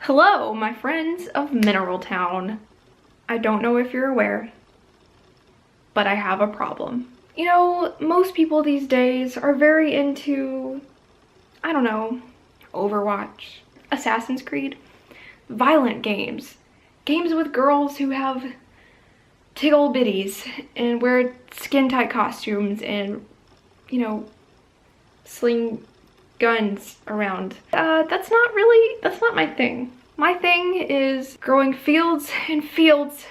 Hello, my friends of Mineral Town. I don't know if you're aware, but I have a problem. You know, most people these days are very into, I don't know, Overwatch, Assassin's Creed, violent games. Games with girls who have tiggle bitties and wear skin-tight costumes and, you know, sling guns around. That's not my thing. My thing is growing fields and fields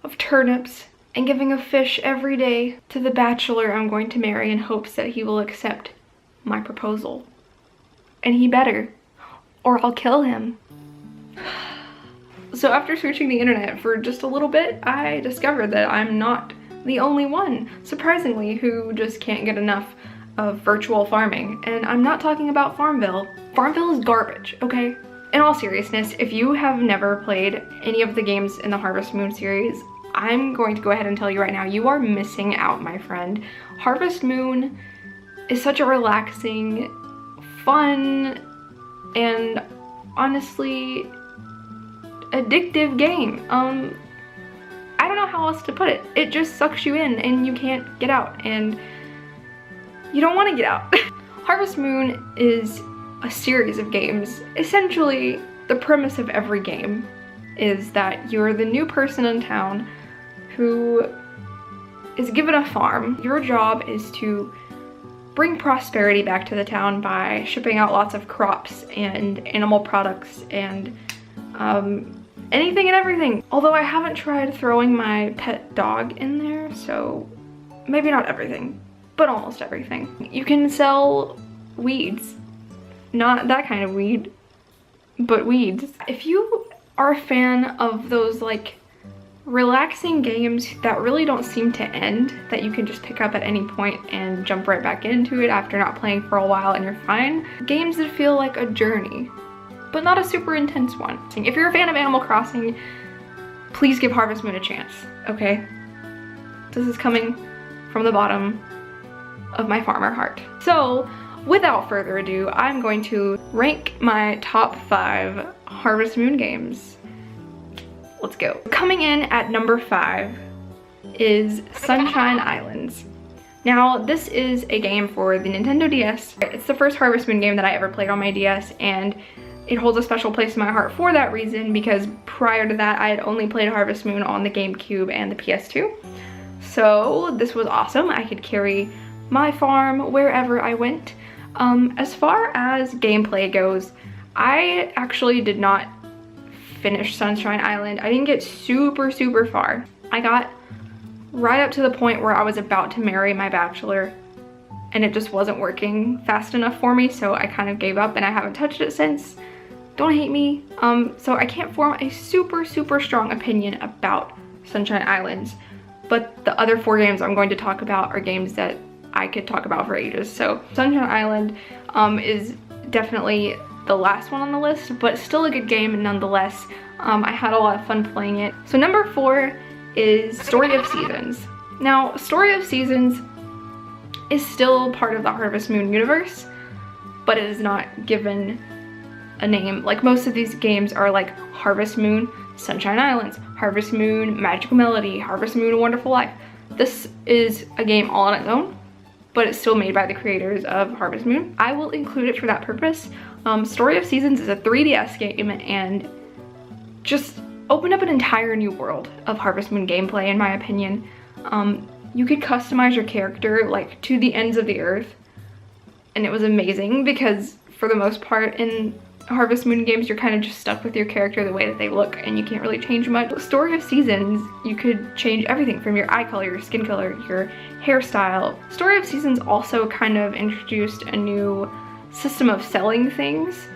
of turnips and giving a fish every day to the bachelor I'm going to marry in hopes that he will accept my proposal. And he better, or I'll kill him. So after searching the internet for just a little bit, I discovered that I'm not the only one, surprisingly, who just can't get enough of virtual farming. And I'm not talking about Farmville. Farmville is garbage, okay? In all seriousness, if you have never played any of the games in the Harvest Moon series, I'm going to go ahead and tell you right now, you are missing out, my friend. Harvest Moon is such a relaxing, fun, and honestly addictive game. I don't know how else to put it. It just sucks you in and you can't get out, and you don't want to get out. Harvest Moon is a series of games. Essentially, the premise of every game is that you're the new person in town who is given a farm. Your job is to bring prosperity back to the town by shipping out lots of crops and animal products and anything and everything. Although I haven't tried throwing my pet dog in there, so maybe not everything, but almost everything. You can sell weeds. Not that kind of weed, but weeds. If you are a fan of those like relaxing games that really don't seem to end, that you can just pick up at any point and jump right back into it after not playing for a while and you're fine. Games that feel like a journey, but not a super intense one. If you're a fan of Animal Crossing, please give Harvest Moon a chance, okay? This is coming from the bottom of my farmer heart. So, without further ado, I'm going to rank my top 5 Harvest Moon games. Let's go. Coming in at number 5 is Sunshine Islands. Now, this is a game for the Nintendo DS. It's the first Harvest Moon game that I ever played on my DS, and it holds a special place in my heart for that reason, because prior to that, I had only played Harvest Moon on the GameCube and the PS2. So this was awesome. I could carry my farm wherever I went. As far as gameplay goes, I actually did not finish Sunshine Island. I didn't get super far. I got right up to the point where I was about to marry my bachelor, and it just wasn't working fast enough for me, so I kind of gave up and I haven't touched it since. Don't hate me. So I can't form a super strong opinion about Sunshine Islands, but the other 4 games I'm going to talk about are games that I could talk about for ages. So Sunshine Island is definitely the last one on the list, but still a good game nonetheless. I had a lot of fun playing it. So number 4 is Story of Seasons. Now, Story of Seasons is still part of the Harvest Moon universe, but it is not given a name. Like, most of these games are like Harvest Moon, Sunshine Islands, Harvest Moon, Magical Melody, Harvest Moon, A Wonderful Life. This is a game all on its own, but it's still made by the creators of Harvest Moon. I will include it for that purpose. Story of Seasons is a 3DS game and just opened up an entire new world of Harvest Moon gameplay, in my opinion. You could customize your character like to the ends of the earth, and it was amazing because for the most part in Harvest Moon games, you're kind of just stuck with your character the way that they look and you can't really change much. Story of Seasons, you could change everything from your eye color, your skin color, your hairstyle. Story of Seasons also kind of introduced a new system of selling things.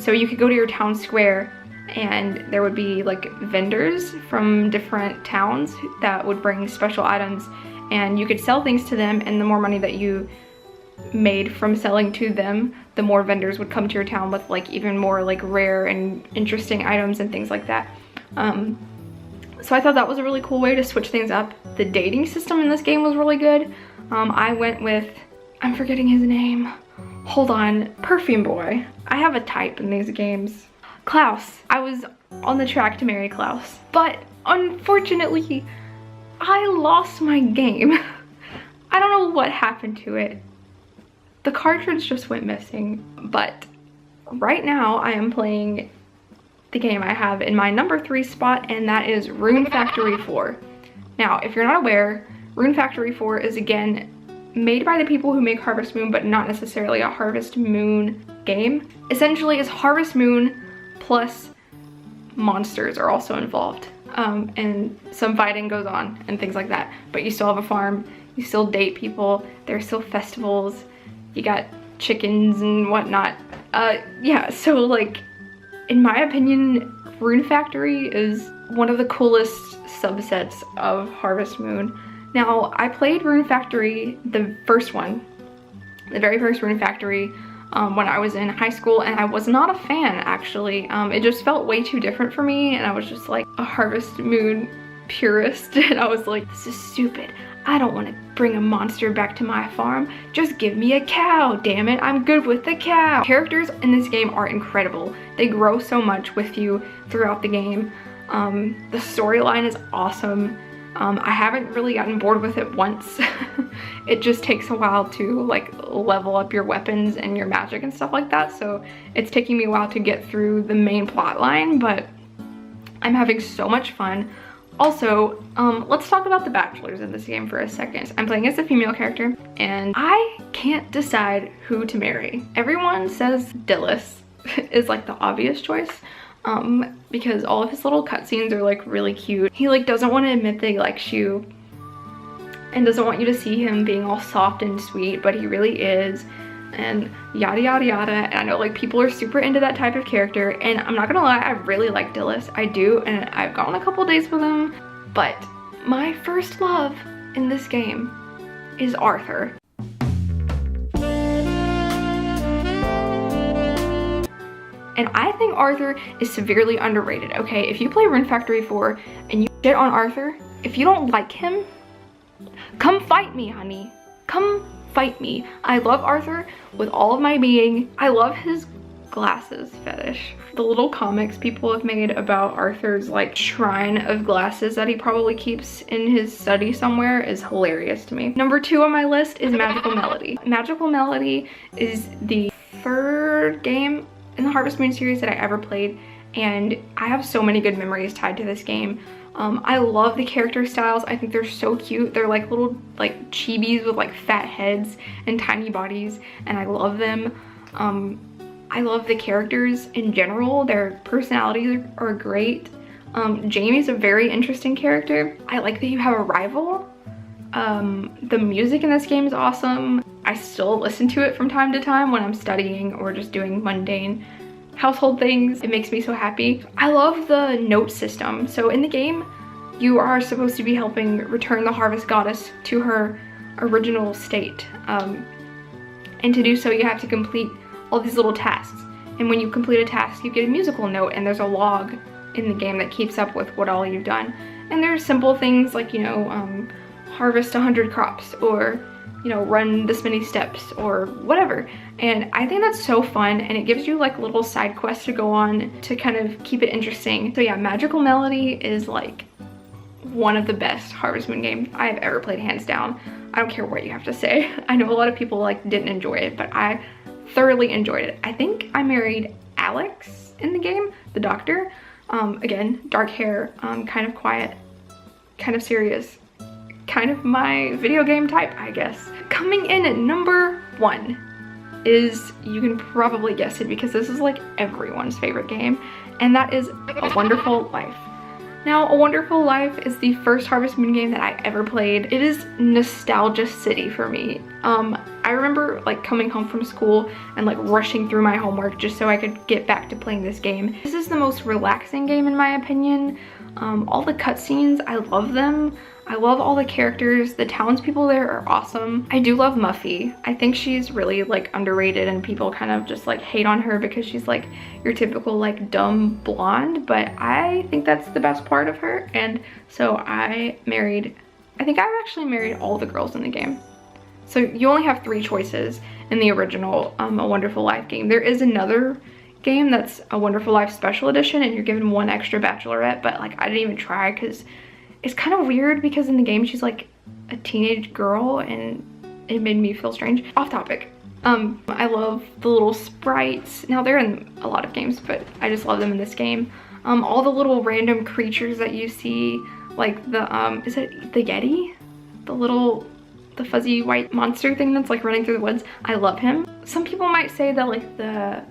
So you could go to your town square and there would be like vendors from different towns that would bring special items, and you could sell things to them, and the more money that you made from selling to them, the more vendors would come to your town with like even more like rare and interesting items and things like that. So I thought that was a really cool way to switch things up. The dating system in this game was really good. I went with, I'm forgetting his name. Hold on, Perfume Boy. I have a type in these games. Klaus. I was on the track to marry Klaus, but unfortunately, I lost my game. I don't know what happened to it. The cartridge just went missing, but right now I am playing the game I have in my number 3 spot, and that is Rune Factory 4. Now, if you're not aware, Rune Factory 4 is again made by the people who make Harvest Moon, but not necessarily a Harvest Moon game. Essentially, it's Harvest Moon plus monsters are also involved. And some fighting goes on and things like that. But you still have a farm, you still date people, there's still festivals, you got chickens and whatnot. Yeah, so like, in my opinion, Rune Factory is one of the coolest subsets of Harvest Moon. Now, I played Rune Factory, the first one, the very first Rune Factory, when I was in high school, and I was not a fan, actually. It just felt way too different for me, and I was just like a Harvest Moon purist, and I was like, this is stupid. I don't want to bring a monster back to my farm. Just give me a cow, damn it. I'm good with the cow. Characters in this game are incredible. They grow so much with you throughout the game. The storyline is awesome. I haven't really gotten bored with it once. It just takes a while to like level up your weapons and your magic and stuff like that, so it's taking me a while to get through the main plot line, but I'm having so much fun. Also, let's talk about the bachelors in this game for a second. I'm playing as a female character, and I can't decide who to marry. Everyone says Dillis is like the obvious choice, because all of his little cutscenes are like really cute. He like doesn't want to admit that he likes you and doesn't want you to see him being all soft and sweet, but he really is, and yada yada yada. And I know like people are super into that type of character, and I'm not gonna lie, I really like Dillis. I do, and I've gone a couple days with him, but my first love in this game is Arthur. And I think Arthur is severely underrated, okay? If you play Rune Factory 4 and you get on Arthur, if you don't like him, come fight me, honey. Come fight me. I love Arthur with all of my being. I love his glasses fetish. The little comics people have made about Arthur's like shrine of glasses that he probably keeps in his study somewhere is hilarious to me. Number 2 on my list is Magical Melody. Magical Melody is the 3rd game in the Harvest Moon series that I ever played, and I have so many good memories tied to this game. I love the character styles. I think they're so cute. They're like little like chibis with like fat heads and tiny bodies, and I love them. I love the characters in general. Their personalities are great. Jamie's a very interesting character. I like that you have a rival. The music in this game is awesome. I still listen to it from time to time when I'm studying or just doing mundane household things. It makes me so happy. I love the note system. So in the game, you are supposed to be helping return the harvest goddess to her original state. And to do so, you have to complete all these little tasks. And when you complete a task, you get a musical note, and there's a log in the game that keeps up with what all you've done. And there's simple things like, you know, harvest 100 crops, or you know, run this many steps, or whatever. And I think that's so fun, and it gives you like little side quests to go on to kind of keep it interesting. So yeah, Magical Melody is like one of the best Harvest Moon games I've ever played, hands down. I don't care what you have to say. I know a lot of people like didn't enjoy it, but I thoroughly enjoyed it. I think I married Alex in the game, the doctor. Again, dark hair, kind of quiet, kind of serious. Kind of my video game type, I guess. Coming in at number 1 is, you can probably guess it because this is like everyone's favorite game, and that is A Wonderful Life. Now, A Wonderful Life is the first Harvest Moon game that I ever played. It is nostalgia city for me. I remember like coming home from school and like rushing through my homework just so I could get back to playing this game. This is the most relaxing game in my opinion. All the cutscenes, I love them. I love all the characters. The townspeople there are awesome. I do love Muffy. I think she's really like underrated, and people kind of just like hate on her because she's like your typical like dumb blonde, but I think that's the best part of her. And so I think I've actually married all the girls in the game. So you only have 3 choices in the original A Wonderful Life game. There is another game that's a Wonderful Life Special Edition, and you're given one extra bachelorette, but like I didn't even try because it's kind of weird because in the game she's like a teenage girl and it made me feel strange. Off topic. I love the little sprites. Now they're in a lot of games, but I just love them in this game. All the little random creatures that you see, like the, is it the Yeti? The fuzzy white monster thing that's like running through the woods. I love him. Some people might say that like the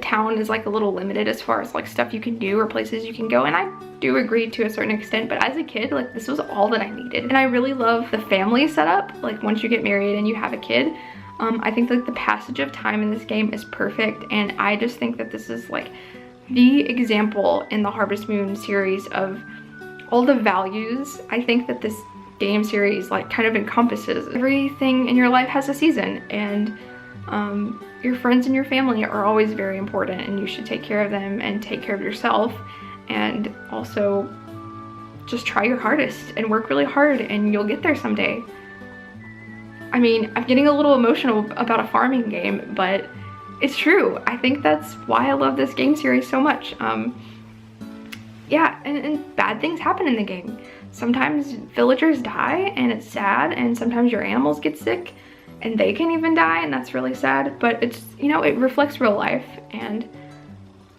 town is like a little limited as far as like stuff you can do or places you can go, and I do agree to a certain extent, but as a kid, like this was all that I needed. And I really love the family setup. Like once you get married and you have a kid, I think like the passage of time in this game is perfect, and I just think that this is like the example in the Harvest Moon series of all the values I think that this game series like kind of encompasses. Everything in your life has a season, and your friends and your family are always very important, and you should take care of them and take care of yourself, and also just try your hardest and work really hard and you'll get there someday. I mean, I'm getting a little emotional about a farming game, but it's true. I think that's why I love this game series so much. Yeah, and bad things happen in the game. Sometimes villagers die and it's sad, and sometimes your animals get sick and they can even die, and that's really sad, but it's, you know, it reflects real life, and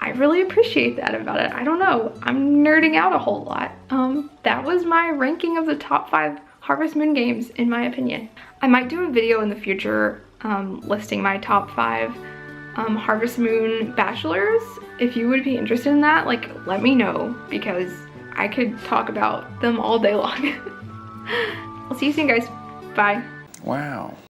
I really appreciate that about it. I don't know, I'm nerding out a whole lot. That was my ranking of the top 5 Harvest Moon games, in my opinion. I might do a video in the future listing my top 5 Harvest Moon bachelors. If you would be interested in that, like, let me know, because I could talk about them all day long. I'll see you soon, guys. Bye. Wow.